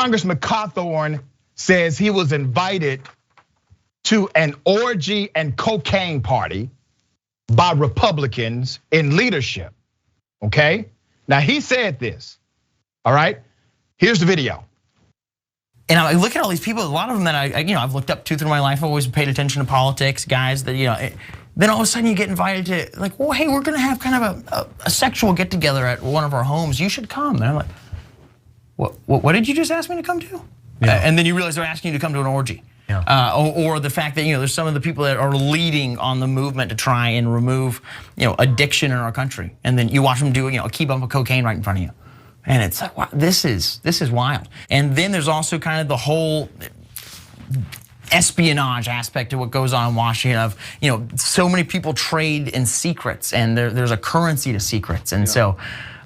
Congressman Cawthorn says he was invited to an orgy and cocaine party by Republicans in leadership, okay? Now he said this, all right? Here's the video. And I look at all these people, a lot of them that I've looked up to through my life. I've always paid attention to politics, guys that, then all of a sudden you get invited to like, well, hey, we're gonna have kind of a sexual get together at one of our homes. You should come. And I'm like, what did you just ask me to come to? Yeah. And then you realize they're asking you to come to an orgy. Yeah. Or the fact that there's some of the people that are leading on the movement to try and remove addiction in our country, and then you watch them do a key bump of cocaine right in front of you, and it's like, wow, this is wild. And then there's also kind of the whole espionage aspect to what goes on in Washington of so many people trade in secrets, and there's a currency to secrets, and so.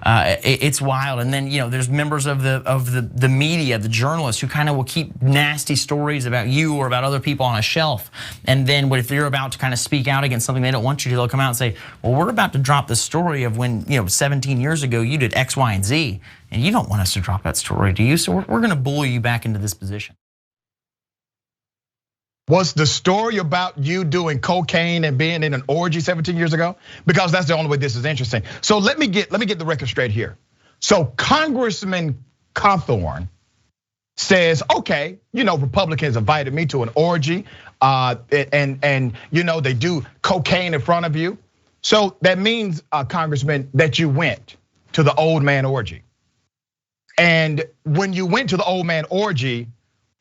It's wild, and then there's members of the media, the journalists, who kind of will keep nasty stories about you or about other people on a shelf, and then if you're about to kind of speak out against something they don't want you to, they'll come out and say, well, we're about to drop the story of when 17 years ago you did X, Y, and Z, and you don't want us to drop that story, do you? So we're going to bully you back into this position. Was the story about you doing cocaine and being in an orgy 17 years ago? Because that's the only way this is interesting. So let me get the record straight here. So Congressman Cawthorn says, okay, Republicans invited me to an orgy, and they do cocaine in front of you. So that means, Congressman, that you went to the old man orgy. And when you went to the old man orgy,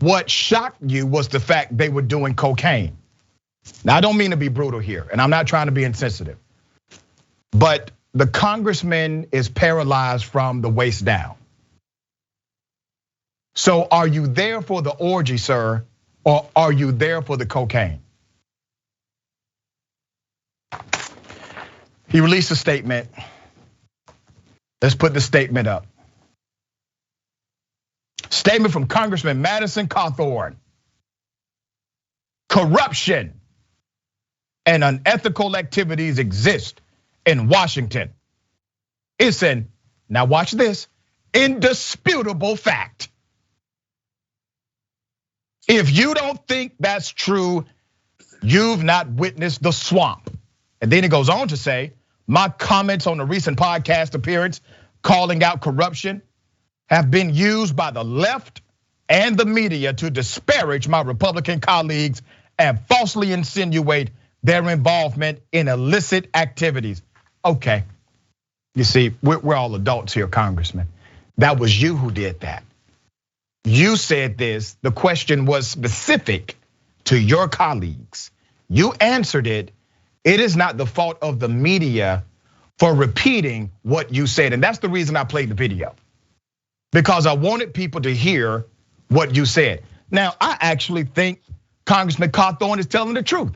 what shocked you was the fact they were doing cocaine. Now, I don't mean to be brutal here, and I'm not trying to be insensitive, but the congressman is paralyzed from the waist down. So are you there for the orgy, sir, or are you there for the cocaine? He released a statement. Let's put the statement up. Statement from Congressman Madison Cawthorn. Corruption and unethical activities exist in Washington. It's now watch this, indisputable fact. If you don't think that's true, you've not witnessed the swamp. And then it goes on to say, my comments on the recent podcast appearance calling out corruption have been used by the left and the media to disparage my Republican colleagues and falsely insinuate their involvement in illicit activities. Okay, you see, we're all adults here, Congressman. That was you who did that. You said this, the question was specific to your colleagues. You answered it. It is not the fault of the media for repeating what you said. And that's the reason I played the video, because I wanted people to hear what you said. Now, I actually think Congressman Cawthorn is telling the truth.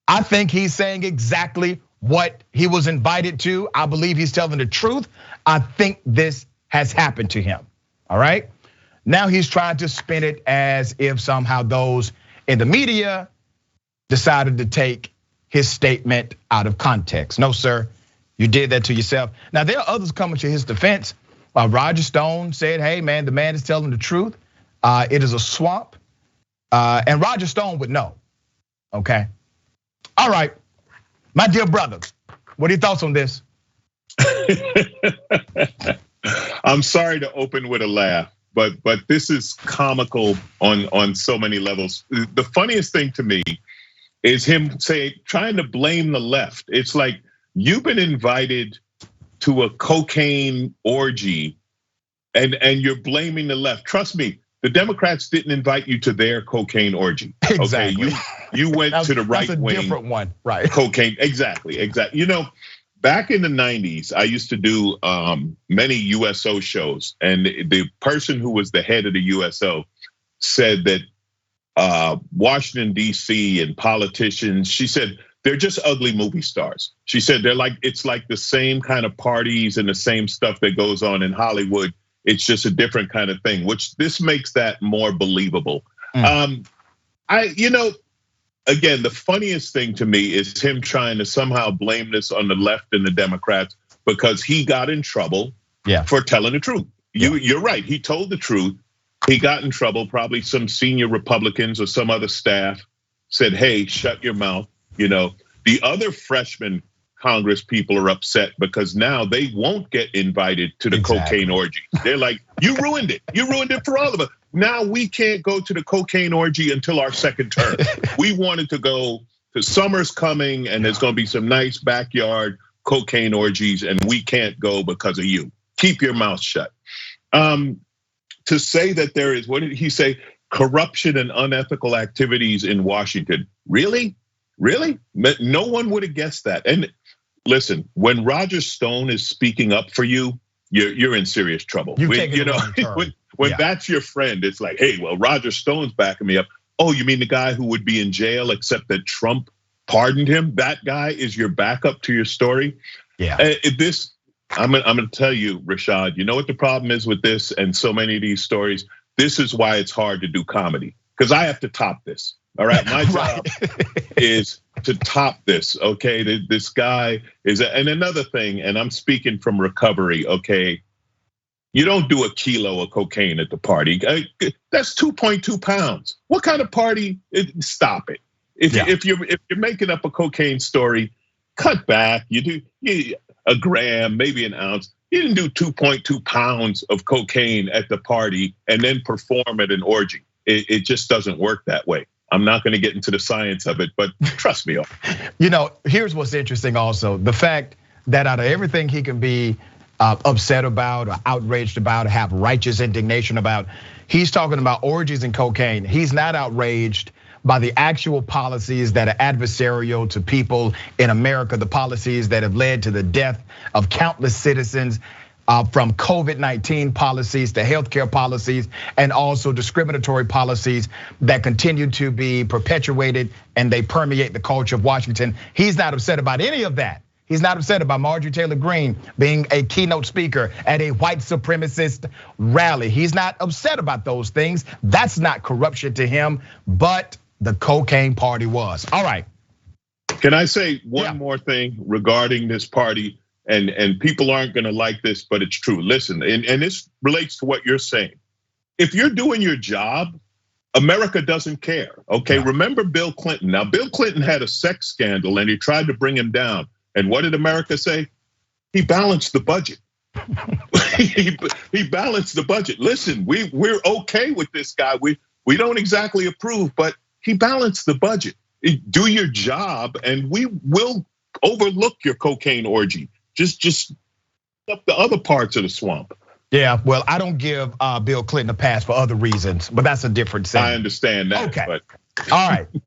I think he's saying exactly what he was invited to. I believe he's telling the truth. I think this has happened to him, all right? Now he's trying to spin it as if somehow those in the media decided to take his statement out of context. No, sir, you did that to yourself. Now, there are others coming to his defense. Roger Stone said, hey man, the man is telling the truth. It is a swamp, and Roger Stone would know, okay? All right, my dear brother, what are your thoughts on this? I'm sorry to open with a laugh, but this is comical on so many levels. The funniest thing to me is him trying to blame the left. It's like, you've been invited to a cocaine orgy and you're blaming the left. Trust me, the Democrats didn't invite you to their cocaine orgy. Exactly. Okay, you went to the right wing. That's a different one, right? Cocaine, exactly. Back in the 90s, I used to do many USO shows, and the person who was the head of the USO said that Washington, DC and politicians, she said, they're just ugly movie stars. She said it's like the same kind of parties and the same stuff that goes on in Hollywood. It's just a different kind of thing, which this makes that more believable. Again, the funniest thing to me is him trying to somehow blame this on the left and the Democrats because he got in trouble for telling the truth. You're right. He told the truth. He got in trouble. Probably some senior Republicans or some other staff said, "Hey, shut your mouth." The other freshman Congress people are upset because now they won't get invited to the cocaine orgy. They're like, "You ruined it. You ruined it for all of us. Now we can't go to the cocaine orgy until our second term. We wanted to go to summer's coming, and there's going to be some nice backyard cocaine orgies, and we can't go because of you. Keep your mouth shut." To say that there is, what did he say? Corruption and unethical activities in Washington. Really? No one would have guessed that. And listen, when Roger Stone is speaking up for you, you're in serious trouble. When that's your friend, it's like, hey, well, Roger Stone's backing me up. Oh, you mean the guy who would be in jail except that Trump pardoned him? That guy is your backup to your story? Yeah. I'm gonna tell you, Rashad, you know what the problem is with this and so many of these stories? This is why it's hard to do comedy, because I have to top this. All right, my job is to top this, okay? This guy is, and another thing, and I'm speaking from recovery, okay? You don't do a kilo of cocaine at the party. That's 2.2 pounds. What kind of party? Stop it. If you're making up a cocaine story, cut back. You do a gram, maybe an ounce. You didn't do 2.2 pounds of cocaine at the party and then perform at an orgy. It just doesn't work that way. I'm not going to get into the science of it, but trust me. Here's what's interesting also. The fact that out of everything he can be upset about or outraged about or have righteous indignation about, he's talking about orgies and cocaine. He's not outraged by the actual policies that are adversarial to people in America, the policies that have led to the death of countless citizens, from COVID-19 policies to healthcare policies, and also discriminatory policies that continue to be perpetuated and they permeate the culture of Washington. He's not upset about any of that. He's not upset about Marjorie Taylor Greene being a keynote speaker at a white supremacist rally. He's not upset about those things. That's not corruption to him, but the cocaine party was. All right. Can I say one more thing regarding this party? And people aren't gonna like this, but it's true. Listen, and this relates to what you're saying. If you're doing your job, America doesn't care, okay? Yeah. Remember Bill Clinton. Now, Bill Clinton had a sex scandal and he tried to bring him down. And what did America say? He balanced the budget. He balanced the budget. Listen, we're okay with this guy. We don't exactly approve, but he balanced the budget. Do your job and we will overlook your cocaine orgy. Just up the other parts of the swamp. Yeah, well, I don't give Bill Clinton a pass for other reasons, but that's a different thing. I understand that. Okay. But. All right.